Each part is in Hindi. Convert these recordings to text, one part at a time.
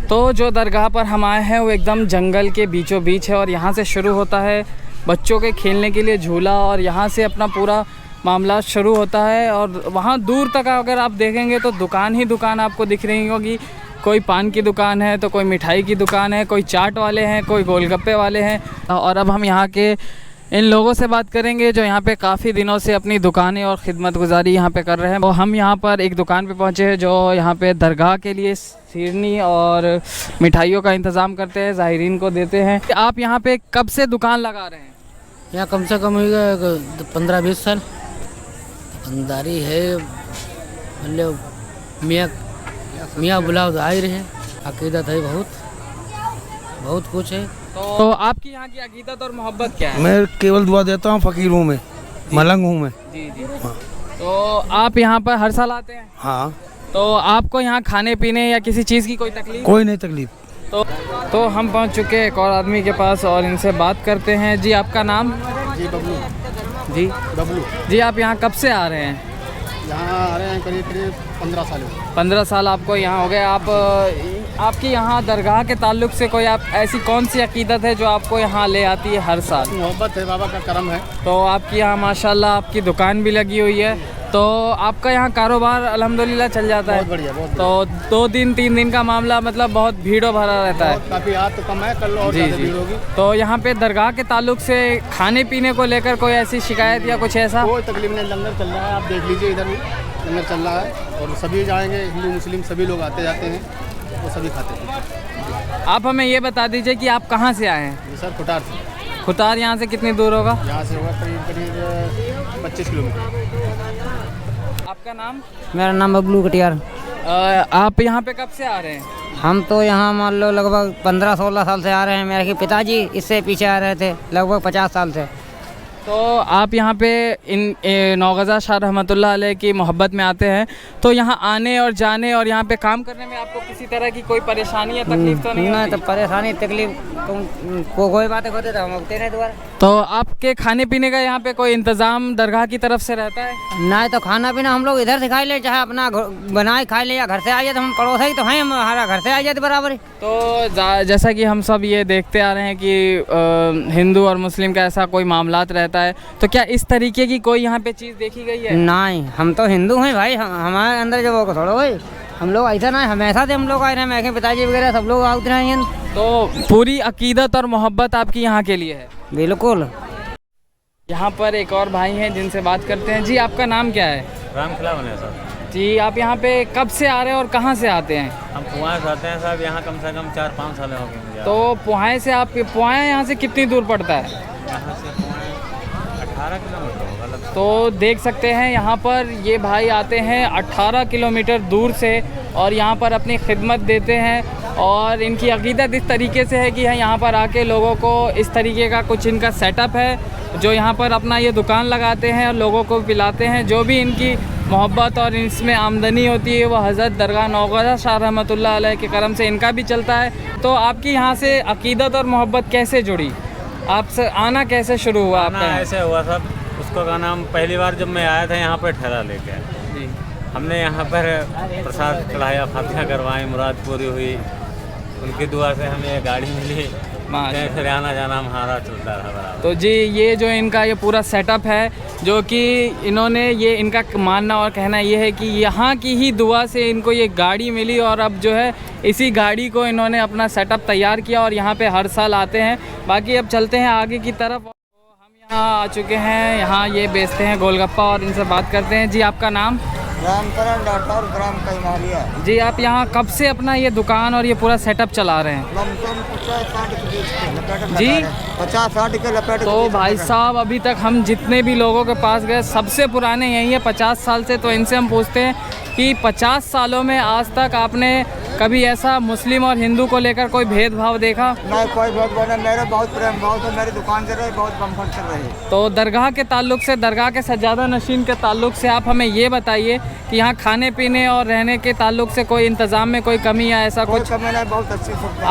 तो जो दरगाह पर हम आए हैं वो एकदम जंगल के बीचों बीच है और यहाँ से शुरू होता है बच्चों के खेलने के लिए झूला और यहाँ से अपना पूरा मामला शुरू होता है। और वहाँ दूर तक अगर आप देखेंगे तो दुकान ही दुकान आपको दिख रही होगी। कोई पान की दुकान है तो कोई मिठाई की दुकान है, कोई चाट वाले हैं, कोई गोलगप्पे वाले हैं। और अब हम यहाँ के इन लोगों से बात करेंगे जो यहाँ पे काफ़ी दिनों से अपनी दुकानें और ख़िदमत गुजारी यहाँ पे कर रहे हैं। और हम यहाँ पर एक दुकान पे पहुँचे हैं जो यहाँ पे दरगाह के लिए शीरनी और मिठाइयों का इंतज़ाम करते हैं, ज़ाहिरीन को देते हैं। आप यहाँ पे कब से दुकान लगा रहे हैं? यहाँ कम से कम होगा 15-20 साल दुकानदारी है। मतलब मियाँ बुलाओ तो आ ही रहे, अकीदत है, बहुत कुछ है। तो आपकी यहाँ की अकीदत और मोहब्बत क्या है? मैं केवल दुआ देता हूँ, फ़कीर हूँ मैं, मलंग हूँ मैं। जी जी। हाँ। तो आप यहाँ पर हर साल आते हैं? हाँ। तो आपको यहाँ खाने पीने या किसी चीज़ की कोई तकलीफ? कोई नहीं तकलीफ। तो हम पहुँच चुके हैं एक और आदमी के पास और इनसे बात करते हैं। जी आपका नाम? जी बबलू। जी बबलू। जी आप यहाँ कब से आ रहे हैं? यहाँ आ रहे हैं करीब 15 साल हो गए। 15 साल आपको यहाँ हो गए। आपकी यहाँ दरगाह के ताल्लुक़ से कोई आप ऐसी कौन सी अकीदत है जो आपको यहाँ ले आती है हर साल? मोहब्बत है, बाबा का करम है। तो आपकी यहाँ माशाल्लाह आपकी दुकान भी लगी हुई है, तो आपका यहाँ कारोबार अल्हम्दुलिल्लाह चल जाता है? बहुत बढ़िया, बहुत तो 2 दिन 3 दिन का मामला मतलब बहुत भीड़ो भरा रहता है? काफ़ी आज तो कम है, कल और जी ज़्यादा जी। भीड़ होगी। तो यहाँ पे दरगाह के ताल्लुक़ से खाने पीने को लेकर कोई ऐसी शिकायत या कुछ ऐसा? कोई तकलीफ नहीं, लंगर चल रहा है, आप देख लीजिए, इधर भी लंगर चल रहा है और सभी जाएंगे, हिंदू मुस्लिम सभी लोग आते जाते हैं, वो सभी खाते हैं। आप हमें ये बता दीजिए कि आप कहाँ से आए हैं? जी सर, खुटार से। खुटार यहाँ से कितनी दूर होगा? यहाँ से होगा करीब 25 किलोमीटर। आपका नाम? मेरा नाम बबलू कटियार। आप यहाँ पे कब से आ रहे हैं? हम तो यहाँ मान लो लगभग 15-16 साल से आ रहे हैं। मेरे पिताजी इससे पीछे आ रहे थे लगभग 50 साल से। तो आप यहाँ पे इन नौगज़ा शाह रहमतुल्लाह अलैह की मोहब्बत में आते हैं, तो यहाँ आने और जाने और यहाँ पे काम करने में आपको किसी तरह की कोई परेशानी या तकलीफ तो नहीं होती? तो परेशानी तकलीफ कोई बातें होती तो हम उगते नहीं दोबारा। तो आपके खाने पीने का यहाँ पे कोई इंतज़ाम दरगाह की तरफ से रहता है? नहीं तो खाना पीना हम लोग इधर से खा ले, चाहे अपना बनाए खा ले या घर से आ जाए, तो हम पड़ोस ही तो हैं, हमारा घर से आ जाते बराबर ही। तो जैसा कि हम सब ये देखते आ रहे हैं कि हिंदू और मुस्लिम का ऐसा कोई मामलात रहता है, तो क्या इस तरीके की कोई यहाँ पे चीज़ देखी गई है? नहीं, हम तो हिंदू हैं भाई, हमारे अंदर जो वो थोड़ा भाई हम लोग ऐसा ना, हमेशा से हम लोग आए रहे हैं, मेरे पिताजी वगैरह सब लोग आते रहे हैं। तो पूरी अकीदत और मोहब्बत आपकी यहाँ के लिए है? बिल्कुल। यहाँ पर एक और भाई हैं जिनसे बात करते हैं। जी आपका नाम क्या है? राम खिलावन है सर। जी आप यहाँ पे कब से आ रहे हैं और कहाँ से आते हैं? हम पुआएँ से आते हैं साहब, यहाँ कम से कम 4-5 साल हो गए मुझे। तो पुआएँ से आप पुआएँ यहाँ से कितनी दूर पड़ता है? यहाँ से पुआएँ 18 किलोमीटर होगा लगभग। तो देख सकते हैं यहाँ पर ये भाई आते हैं 18 किलोमीटर दूर से और यहाँ पर अपनी खिदमत देते हैं। और इनकी अकीदत इस तरीके से है कि यहाँ पर आके लोगों को इस तरीके का कुछ इनका सेटअप है जो यहाँ पर अपना ये दुकान लगाते हैं और लोगों को पिलाते हैं। जो भी इनकी मोहब्बत और इसमें आमदनी होती है वो हज़रत दरगाह नौगज़ा शाह रहमतुल्लाह अलैह के करम से इनका भी चलता है। तो आपकी यहाँ से अकीदत और मोहब्बत कैसे जुड़ी? आपसे आना कैसे शुरू हुआ आपका? ऐसे हुआ साहब, उसको का नाम पहली बार जब मैं आया था यहाँ पर ठहरा लेके जी, हमने यहाँ पर प्रसाद चढ़ाया, फातिहा करवाई, मुराद पूरी हुई, उनकी दुआ से हमें गाड़ी मिली, फिर आना जाना हमारा चलता रहा बराबर। तो जी ये जो इनका ये पूरा सेटअप है, जो कि इन्होंने ये इनका मानना और कहना ये है कि यहाँ की ही दुआ से इनको ये गाड़ी मिली और अब जो है इसी गाड़ी को इन्होंने अपना सेटअप तैयार किया और यहाँ पे हर साल आते हैं। बाकी अब चलते हैं आगे की तरफ। हम यहाँ आ चुके हैं, यहाँ ये बेचते हैं गोलगप्पा और इनसे बात करते हैं। जी आपका नाम? रामकरण डॉक्टर ग्राम कैमारिया। जी आप यहाँ कब से अपना ये दुकान और ये पूरा सेटअप चला रहे हैं? जी 50-60 के लपेट। तो भाई साहब अभी तक हम जितने भी लोगों के पास गए सबसे पुराने यही है 50 साल से। तो इनसे हम पूछते हैं कि 50 सालों में आज तक आपने कभी ऐसा मुस्लिम और हिंदू को लेकर कोई भेदभाव देखा? नहीं, कोई भेदभाव नहीं, मेरे बहुत प्रेम भाव से मेरी दुकान चल रही, बहुत बम्फर चल रही है। तो दरगाह के ताल्लुक़ से, दरगाह के सज्जादा नशीन के ताल्लुक़ से आप हमें ये बताइए कि यहाँ खाने पीने और रहने के ताल्लुक़ से कोई इंतज़ाम में कोई कमी या ऐसा कुछ? कमी नहीं, बहुत अच्छी सुविधा।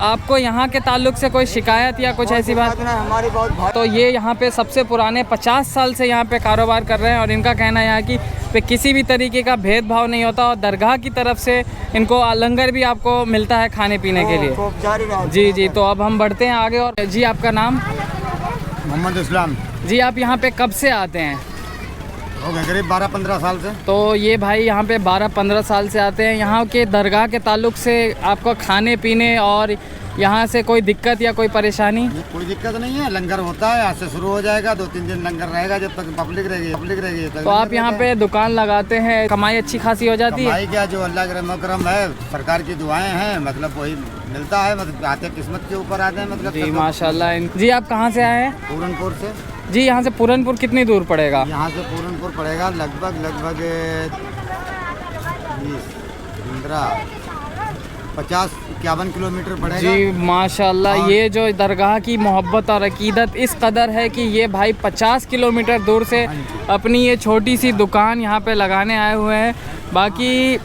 आपको यहाँ के ताल्लुक़ से कोई शिकायत या कुछ ऐसी बात? नहीं, हमारी बहुत। तो ये यहाँ पे सबसे पुराने 50 साल से यहाँ पे कारोबार कर रहे हैं और इनका कहना है कि पे किसी भी तरीके का भेदभाव नहीं होता और दरगाह की तरफ से इनको लंगर भी आपको मिलता है खाने पीने के लिए। खूब जारी रहा। जी जी, तो अब हम बढ़ते हैं आगे। और जी आपका नाम? मोहम्मद इस्लाम। जी, आप यहाँ पे कब से आते हैं? हो गए करीब 12-15 साल से। तो ये भाई यहाँ पे 12-15 साल से आते हैं। यहाँ के दरगाह के ताल्लुक से आपको खाने पीने और यहाँ से कोई दिक्कत या कोई परेशानी? कोई दिक्कत नहीं है, लंगर होता है, आज से शुरू हो जाएगा, 2-3 दिन लंगर रहेगा जब तक पब्लिक रहेगी। तो आप यहाँ पे दुकान लगाते हैं, कमाई अच्छी खासी हो जाती है? कमाई क्या, जो अल्लाह के रहम करम है, सरकार की दुआएं हैं, मतलब वही मिलता है, मतलब आते किस्मत के ऊपर आते हैं, मतलब। जी माशाल्लाह। जी आप कहाँ से आए हैं? पूरनपुर से। जी, यहाँ से पूरनपुर कितनी दूर पड़ेगा? यहाँ से पूरनपुर पड़ेगा लगभग 50-51 किलोमीटर पड़ेगा। जी माशाल्लाह, ये जो दरगाह की मोहब्बत और अकीदत इस कदर है कि ये भाई 50 किलोमीटर दूर से अपनी ये छोटी सी दुकान यहाँ पे लगाने आए हुए हैं। बाकी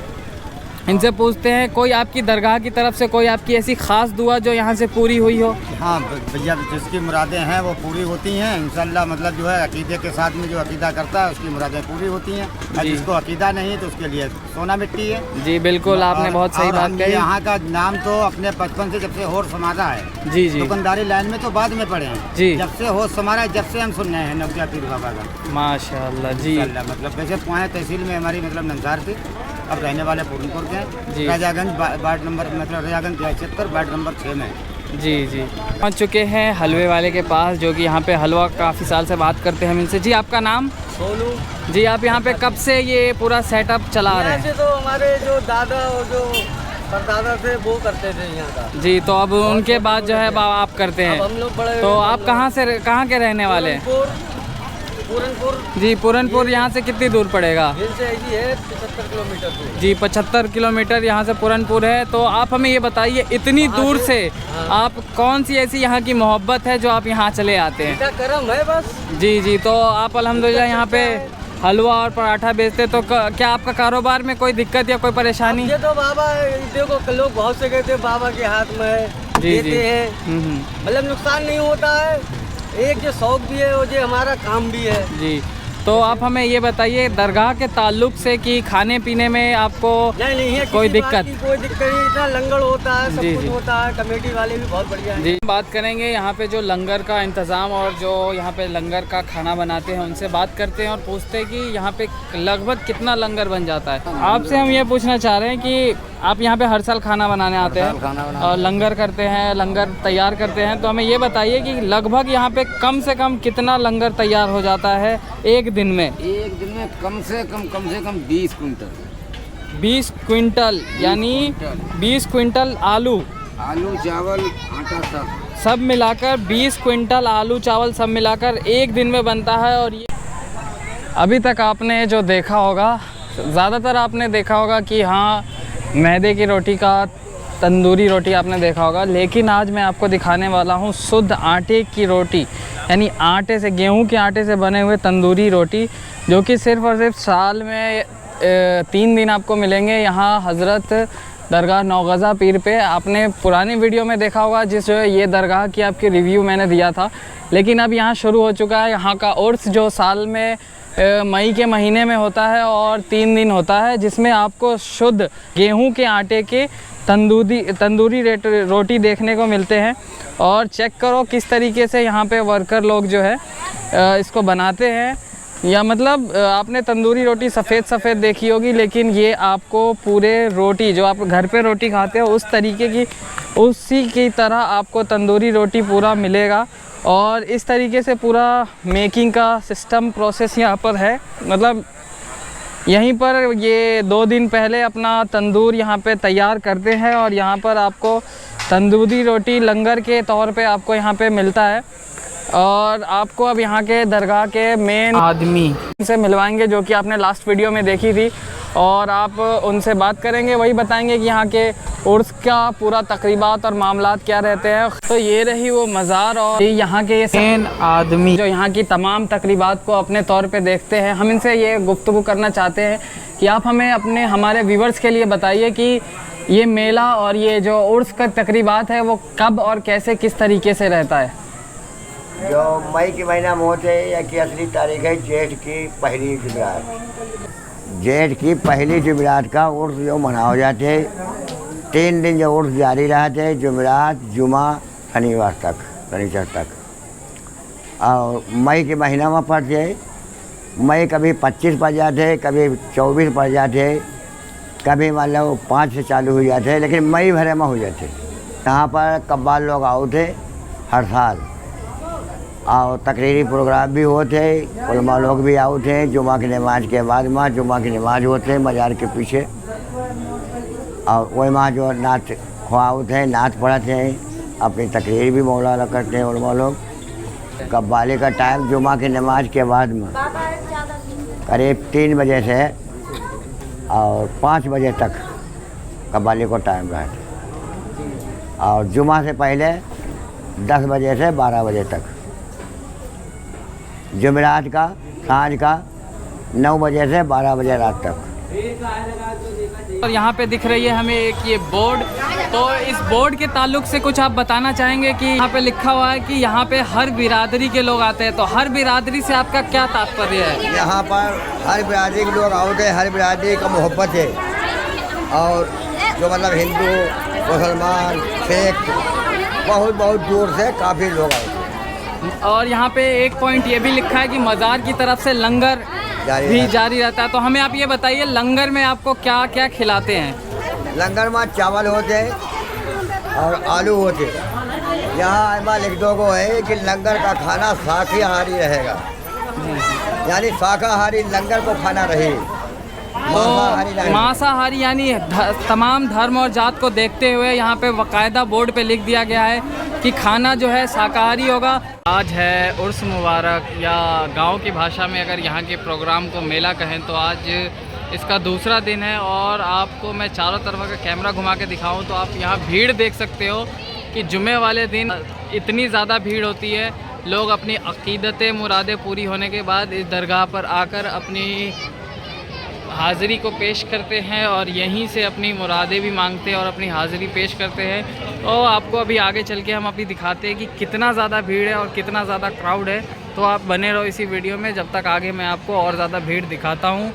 इनसे पूछते हैं कोई आपकी दरगाह की तरफ से कोई आपकी ऐसी ख़ास दुआ जो यहाँ से पूरी हुई हो? हाँ भैया, जिसकी मुरादें हैं वो पूरी होती हैं इंशाल्लाह। मतलब जो है अकीदे के साथ में जो अकीदा करता है उसकी मुरादें पूरी होती हैं, और जिसको अकीदा नहीं तो उसके लिए सोना मिट्टी है। जी बिल्कुल, आपने बहुत सही बात कही। यहाँ का नाम तो अपने बचपन से जब से होश समारा है। जी जी, दुकानदारी लाइन में तो बाद में पड़े हैं जी, जब से होश समारा है, जब से हम सुन रहे हैं नौकिया पीर बाबा का माशाल्लाह। जी मतलब वैसे पुआएँ तहसील में हमारी मतलब नंसार थी, अब रहने वाले पूरनपुर के जी। हैं, राजागंज वार्ड नंबर, मतलब राजागंज 76 वार्ड नंबर 6 में। जी जी, पहुँच चुके हैं हलवे वाले के पास, जो कि यहाँ पे हलवा काफ़ी साल से बात करते हैं हम इनसे। जी आपका नाम? सोनू। जी, आप यहाँ पे कब से ये पूरा सेटअप चला रहे हैं? ऐसे तो हमारे जो दादा और जो परदादा थे वो करते थे यहाँ का। जी, तो अब उनके बाद जो है आप करते अब हैं। हम लोग बड़े। तो आप कहाँ के रहने वाले हैं? पूरनपुर। जी, पूरनपुर यहाँ से कितनी दूर पड़ेगा? इनसे ऐसी है 75 किलोमीटर दूर। जी 75 किलोमीटर यहाँ से पूरनपुर है। तो आप हमें ये बताइए, इतनी दूर से आप कौन सी ऐसी यहाँ की मोहब्बत है जो आप यहाँ चले आते हैं? इतना करम है बस। जी जी, तो आप अल्हम्दुलिल्लाह यहाँ पे हलवा और पराठा बेचते, तो क्या आपका कारोबार में कोई दिक्कत या कोई परेशानी? ये तो बाबा देखो, लोग बहुत से कहते हैं बाबा के हाथ में है, जी देते हैं, मतलब नुकसान नहीं होता है। एक जो शौक भी है वो जो हमारा काम भी है। जी, तो आप हमें ये बताइए दरगाह के ताल्लुक से कि खाने पीने में आपको नहीं है कोई दिक्कत? कोई दिक्कत नहीं, इतना लंगर होता है, सब जी, कुछ जी। होता है, कमेटी वाले भी बहुत बढ़िया हैं। जी, बात करेंगे यहाँ पे जो लंगर का इंतज़ाम और जो यहाँ पे लंगर का खाना बनाते हैं उनसे बात करते हैं और पूछते हैं कि यहाँ पे लगभग कितना लंगर बन जाता है। आपसे हम ये पूछना चाह रहे हैं कि आप यहाँ पे हर साल खाना बनाने आते हैं और लंगर करते हैं, लंगर तैयार करते हैं, तो हमें ये बताइए कि लगभग यहाँ पे कम से कम कितना लंगर तैयार हो जाता है एक दिन में? एक दिन में कम से कम 20 कुंटल। 20 क्विंटल, यानी 20 क्विंटल आलू चावल आटा सब मिलाकर 20 क्विंटल आलू चावल सब मिलाकर एक दिन में बनता है। और ये अभी तक आपने जो देखा होगा, ज़्यादातर आपने देखा होगा कि हाँ मैदे की रोटी का, तंदूरी रोटी आपने देखा होगा, लेकिन आज मैं आपको दिखाने वाला हूँ शुद्ध आटे की रोटी, यानी आटे से, गेहूं के आटे से बने हुए तंदूरी रोटी, जो कि सिर्फ़ और सिर्फ साल में 3 दिन आपको मिलेंगे यहाँ हज़रत दरगाह नौगज़ा पीर पे। आपने पुरानी वीडियो में देखा होगा जिस जो है ये दरगाह की आपकी रिव्यू मैंने दिया था, लेकिन अब यहाँ शुरू हो चुका है यहाँ का उर्स, जो साल में मई के महीने में होता है और 3 दिन होता है, जिसमें आपको शुद्ध गेहूं के आटे के तंदूरी रोटी देखने को मिलते हैं। और चेक करो किस तरीके से यहाँ पे वर्कर लोग जो है इसको बनाते हैं, या मतलब आपने तंदूरी रोटी सफ़ेद देखी होगी, लेकिन ये आपको पूरे रोटी जो आप घर पे रोटी खाते हो उस तरीके की, उसी की तरह आपको तंदूरी रोटी पूरा मिलेगा। और इस तरीके से पूरा मेकिंग का सिस्टम प्रोसेस यहाँ पर है, मतलब यहीं पर ये 2 दिन पहले अपना तंदूर यहाँ पे तैयार करते हैं और यहाँ पर आपको तंदूरी रोटी लंगर के तौर पे आपको यहाँ पे मिलता है। और आपको अब यहाँ के दरगाह के मेन आदमी से मिलवाएंगे, जो कि आपने लास्ट वीडियो में देखी थी, और आप उनसे बात करेंगे, वही बताएंगे कि यहाँ के उर्स का पूरा तकरीबात और मामलात क्या रहते हैं। तो ये रही वो मज़ार और यहाँ के मेन आदमी जो यहाँ की तमाम तकरीबात को अपने तौर पे देखते हैं। हम इनसे ये गुफ्तगू करना चाहते हैं कि आप हमें हमारे व्यूवर्स के लिए बताइए कि ये मेला और ये जो उर्स का तकरीबात है वो कब और कैसे किस तरीके से रहता है? जो मई के महीना में होते हैं या कि असली तारीख है जेठ की पहली जुमेरात। जेठ की पहली जुमेरात का उर्स जो मनाओ जाते 3 दिन जो उर्स जारी रहते, जुमेरात, जुमा, शनिवार तक, शनिचर तक। और मई के महीना में पड़ते, मई कभी 25 पड़ जाते, कभी 24 पड़ जाते, कभी मान लो 5 से चालू हो जाते, लेकिन मई भरे में हो जाते। यहाँ पर कव्वाल लोग आते हर साल, और तकरीरी प्रोग्राम भी होते, उलमा लोग भी आते हैं। जुमा की नमाज के बाद में जुमा की नमाज होते हैं मज़ार के पीछे, और वही माँ जो नात खुआते हैं, नात पढ़ाते हैं, अपनी तकरीर भी मौलाना करते हैं उलमा लोग। कव्वाली का टाइम जुमा की नमाज के बाद में करीब 3 बजे से और 5 बजे तक कव्वाली को टाइम रहता है, और जुमा से पहले 10 बजे से 12 बजे तक, जुमेरात का सांझ का 9 बजे से 12 बजे रात तक। और यहाँ पे दिख रही है हमें एक ये बोर्ड, तो इस बोर्ड के ताल्लुक से कुछ आप बताना चाहेंगे कि यहाँ पे लिखा हुआ है कि यहाँ पे हर बिरादरी के लोग आते हैं, तो हर बिरादरी से आपका क्या तात्पर्य है? यहाँ पर हर बिरादरी के लोग आते हैं, हर बिरादरी का मोहब्बत है, और जो मतलब हिंदू, मुसलमान, सिख, बहुत बहुत दूर से काफ़ी लोग आते हैं। और यहाँ पे एक पॉइंट ये भी लिखा है कि मज़ार की तरफ से लंगर भी जारी रहता है, तो हमें आप ये बताइए लंगर में आपको क्या क्या खिलाते हैं? लंगर में चावल होते हैं और आलू होते हैं। यहाँ ऐमा लिख दो को है कि लंगर का खाना शाकाहारी रहेगा, यानी शाकाहारी लंगर को खाना रहे, मांसाहारी यानी तमाम धर्म और जात को देखते हुए यहाँ पे बाकायदा बोर्ड पे लिख दिया गया है कि खाना जो है शाकाहारी होगा। आज है उर्स मुबारक, या गांव की भाषा में अगर यहाँ के प्रोग्राम को मेला कहें तो आज इसका दूसरा दिन है। और आपको मैं चारों तरफ का कैमरा घुमा के दिखाऊं तो आप यहाँ भीड़ देख सकते हो कि जुमे वाले दिन इतनी ज़्यादा भीड़ होती है। लोग अपनी अक़ीदतें मुरादें पूरी होने के बाद इस दरगाह पर आकर अपनी हाज़िरी को पेश करते हैं और यहीं से अपनी मुरादें भी मांगते हैं और अपनी हाज़िरी पेश करते हैं। तो आपको अभी आगे चल के हम अभी दिखाते हैं कि कितना ज़्यादा भीड़ है और कितना ज़्यादा क्राउड है। तो आप बने रहो इसी वीडियो में, जब तक आगे मैं आपको और ज़्यादा भीड़ दिखाता हूँ।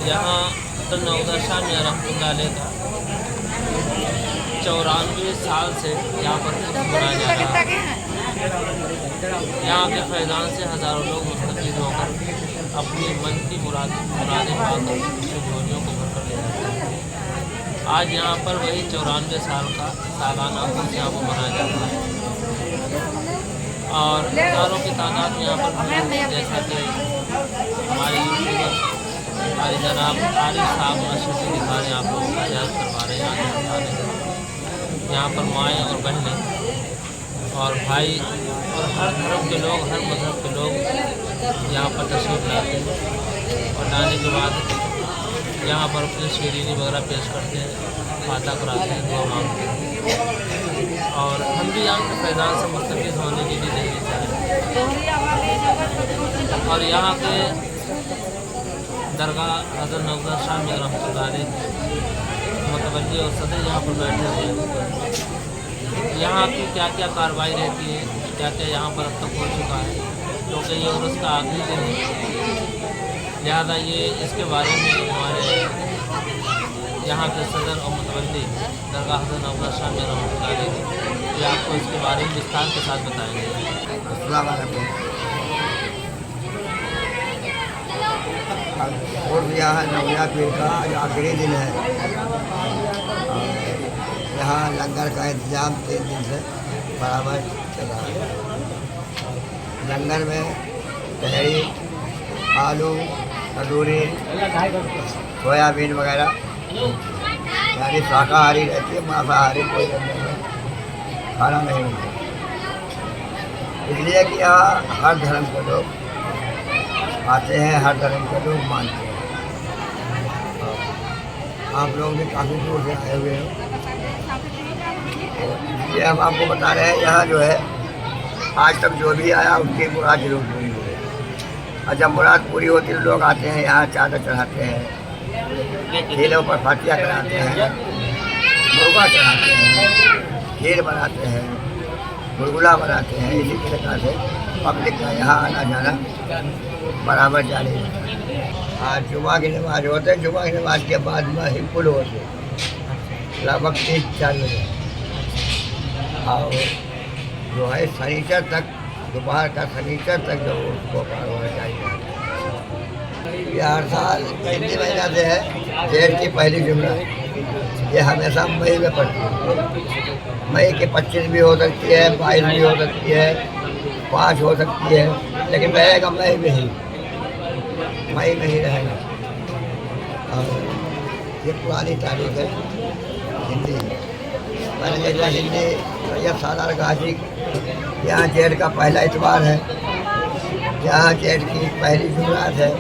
यहाँ नौदा शाह मियां रहमतुल्लाह का 94 साल से यहाँ पर मनाया जा रहा है। यहाँ के फैज़ान से हज़ारों लोग मुस्तफ़ीद होकर अपनी मन की मुरादें पाकर झोलियों को भरकर ले जाते हैं। आज यहाँ पर वही 94 साल का सालाना उर्स यहाँ पर मनाया जाता है और हज़ारों की तादाद में यहाँ पर जैसा कि हमारे यूट्यूबर हमारे जनाब आरिफ साहब मशहूर दिखा रहे हैं, आप लोग का याद करवा रहे हैं। यहाँ पर माएँ और बहनें और भाई और हर धर्म के लोग, हर मज़हब के लोग यहाँ पर तशरीफ़ लाते हैं और लाने के बाद यहाँ पर अपनी शीरीनी वगैरह पेश करते हैं, फातह कराते हैं, दुआ मांगते हैं। और हम भी यहाँ के फैज़ान से मुस्तफ़ीद होने के लिए नहीं चाहें। और यहाँ के दरगाह हज़रत नौदा शाह मियां रहमतुल्लाह मुतवल्ली और सदर यहाँ पर बैठे हुए हैं। यहाँ की क्या क्या कार्रवाई रहती है, क्या क्या यहाँ पर अब तक हो चुका है, क्योंकि ये उर्स का आखिरी दिन है, लिहाजा ये इसके बारे में हमारे यहाँ के सदर और मुतवल्ली दरगाह हज़रत नौगदा शाह मियां रहमतुल्लाह अलैह ये आपको इसके बारे में विस्तार के साथ बताएंगे। अस्सलाम वालेकुम। और यहाँ नौया पीर का आज आखिरी दिन है। यहाँ लंगर का इंतजाम 3 दिन से बराबर चल रहा है। लंगर में तहरी, आलू, तंदूरी, सोयाबीन वगैरह, यानी शाकाहारी रहती है, मांसाहारी कोई खाना नहीं मिलता। इसलिए कि यहाँ हर धर्म के लोग आते हैं, हर धर्म के लोग मानते हैं। आप लोग भी काफ़ी दूर से आए हुए हैं, इसलिए हम आपको बता रहे हैं यहाँ जो है आज तक जो भी आया उसकी मुराद जरूर पूरी हुई है। और जब मुराद पूरी होती है लोग आते हैं यहाँ, चादर चढ़ाते हैं, खेलों पर फातिया कराते हैं, मुर्गा चढ़ाते हैं, खीर बनाते हैं, गुलगुला बनाते हैं। इसी प्रकार से पब्लिक का यहाँ आना जाना बराबर जारी है। आज जुमा की नमाज होते हैं, जुमा की नमाज के बाद में ही पुल होते लगभग 3-4 बजे। और जो है शनिचर तक, दोपहर का शनिचर तक जो उसको पार होना चाहिए। ये हर साल हिंदी महीना से है, जेठ की पहली जुमला, ये हमेशा मई में पड़ती है। मई के 25 भी हो सकती है, 22 भी हो सकती है, 5 हो सकती है, लेकिन रहेगा मई में ही रहेगा। और ये पुरानी तारीख है हिंदी। मैंने जैसा हिंदी सैयद सालार गाजी, यहाँ जेठ का पहला इतवार है, यहाँ जेठ की पहली जुमरात है,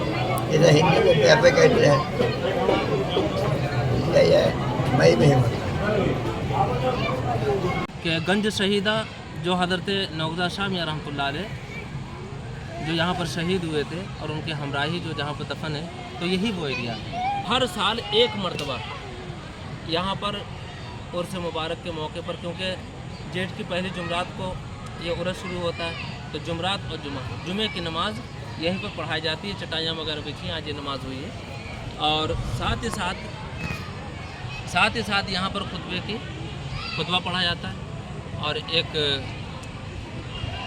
इधर हिंदी में पेपे कहते हैं, इसलिए मई में ही होता कि गंज शहीदा जो हज़रत नौगदा शाह मियां रहमतुल्लाह अलैह जो यहाँ पर शहीद हुए थे और उनके हमराही जो जहाँ पर दफन है, तो यही वो एरिया है। हर साल एक मरतबा यहाँ पर उर्स मुबारक के मौके पर, क्योंकि जेठ की पहली जुमरात को ये उर्स शुरू होता है, तो जुमरात और जुमे की नमाज यहीं पर पढ़ाई जाती है। चटाइयाँ वगैरह बिछी, आज ये नमाज हुई है। और साथ ही साथ यहाँ पर खुतबा पढ़ा जाता है और एक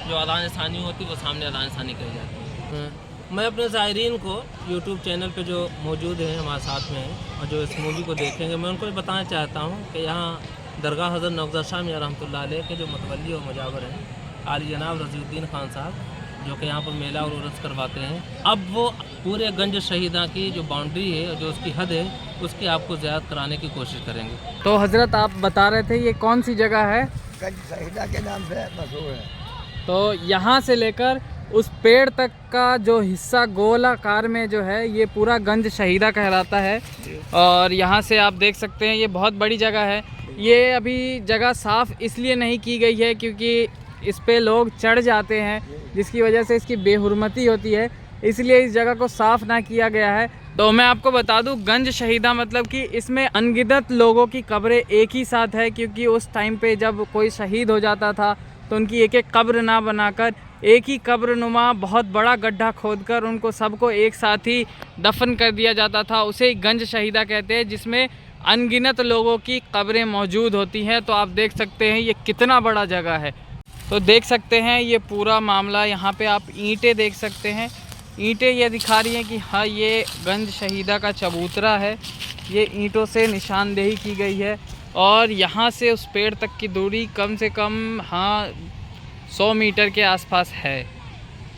जो अज़ान सानी होती है वो सामने अज़ान सानी कही जाती है। मैं अपने ज़ायरीन को यूट्यूब चैनल पे जो मौजूद हैं, हमारे साथ में हैं और जो इस मूवी को देखेंगे, मैं उनको बताना चाहता हूँ कि यहाँ दरगाह हज़रत नौगदा शाह मियां रहमतुल्लाह अलैह के जो मुतवल्ली और मुजावर हैं आली जनाब रज़ीउद्दीन खान साहब, जो कि यहाँ पर मेला और उर्स करवाते हैं, अब वो पूरे गंज शहीदा की जो बाउंड्री है, जो उसकी हद है, उसकी आपको ज़ियारत कराने की कोशिश करेंगे। तो हज़रत आप बता रहे थे ये कौन सी जगह है? गंज शहीदा के नाम से मशहूर है। तो यहाँ से लेकर उस पेड़ तक का जो हिस्सा गोल आकार में जो है, ये पूरा गंज शहीदा कहलाता है। और यहाँ से आप देख सकते हैं ये बहुत बड़ी जगह है। ये अभी जगह साफ़ इसलिए नहीं की गई है क्योंकि इस पे लोग चढ़ जाते हैं, जिसकी वजह से इसकी बेहुरमती होती है, इसलिए इस जगह को साफ़ ना किया गया है। तो मैं आपको बता दूं, गंज शहीदा मतलब कि इसमें अनगिनत लोगों की कब्रें एक ही साथ है, क्योंकि उस टाइम पे जब कोई शहीद हो जाता था तो उनकी एक एक कब्र ना बनाकर एक ही कब्र नुमा बहुत बड़ा गड्ढा खोदकर उनको सबको एक साथ ही दफन कर दिया जाता था। उसे ही गंज शहीदा कहते हैं, जिसमें अनगिनत लोगों की कब्रें मौजूद होती हैं। तो आप देख सकते हैं ये कितना बड़ा जगह है। तो देख सकते हैं ये पूरा मामला, यहाँ पे आप ईंटें देख सकते हैं। ईंटें ये दिखा रही हैं कि हाँ ये गंज शहीदा का चबूतरा है, ये ईंटों से निशानदेही की गई है। और यहाँ से उस पेड़ तक की दूरी कम से कम 100 मीटर के आसपास है।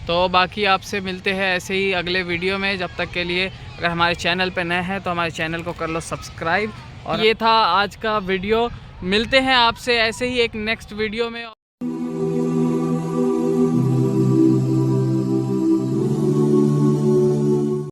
तो बाकी आपसे मिलते हैं ऐसे ही अगले वीडियो में। जब तक के लिए अगर हमारे चैनल पे नए हैं तो हमारे चैनल को कर लो सब्सक्राइब। और ये था आज का वीडियो, मिलते हैं आपसे ऐसे ही एक नेक्स्ट वीडियो में।